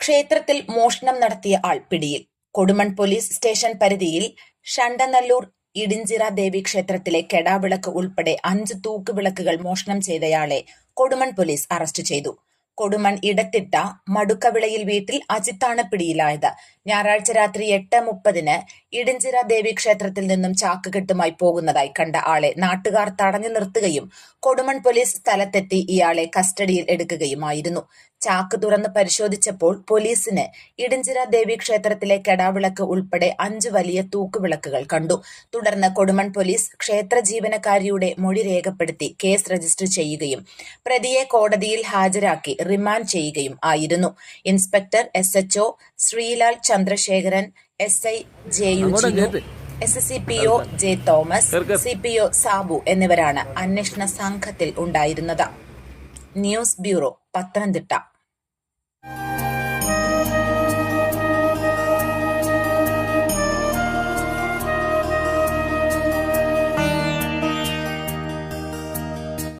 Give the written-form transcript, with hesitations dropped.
ക്ഷേത്രത്തിൽ മോഷണം നടത്തിയ ആൾ പിടിയിൽ. കൊടുമൺ പോലീസ് സ്റ്റേഷൻ പരിധിയിൽ ഷണ്ടനല്ലൂർ ഇടിഞ്ചിറ ദേവി ക്ഷേത്രത്തിലെ കെടാവിളക്ക് ഉൾപ്പെടെ 5 തൂക്കുവിളക്കുകൾ മോഷണം ചെയ്തയാളെ കൊടുമൺ പോലീസ് അറസ്റ്റ് ചെയ്തു. കൊടുമൺ ഇടത്തിട്ട മടുക്കവിളയിൽ വീട്ടിൽ അജിത്താണ് പിടിയിലായത്. ഞായറാഴ്ച രാത്രി 8:30 ഇടിഞ്ചിറ ദേവി ക്ഷേത്രത്തിൽ നിന്നും ചാക്കുകെട്ടുമായി പോകുന്നതായി കണ്ട ആളെ നാട്ടുകാർ തടഞ്ഞു നിർത്തുകയും കൊടുമൺ പോലീസ് സ്ഥലത്തെത്തി ഇയാളെ കസ്റ്റഡിയിൽ എടുക്കുകയുമായിരുന്നു. ചാക്ക് തുറന്ന് പരിശോധിച്ചപ്പോൾ പോലീസിന് ഇടിഞ്ചിറ ദേവി ക്ഷേത്രത്തിലെ കെടാവിളക്ക് ഉൾപ്പെടെ 5 വലിയ തൂക്കുവിളക്കുകൾ കണ്ടു. തുടർന്ന് കൊടുമൺ പോലീസ് ക്ഷേത്ര ജീവനക്കാരിയുടെ മൊഴി രേഖപ്പെടുത്തി കേസ് രജിസ്റ്റർ ചെയ്യുകയും പ്രതിയെ കോടതിയിൽ ഹാജരാക്കി റിമാൻഡ് ചെയ്യുകയും ആയിരുന്നു. Inspector SHO Sreelal Chandrasekharan, SI JU Jinu, SCPO J Thomas, CPO Sabu എന്നിവരാണ് അന്വേഷണ സംഘത്തിൽ ഉണ്ടായിരുന്നത്. News bureau, Pathanamthitta.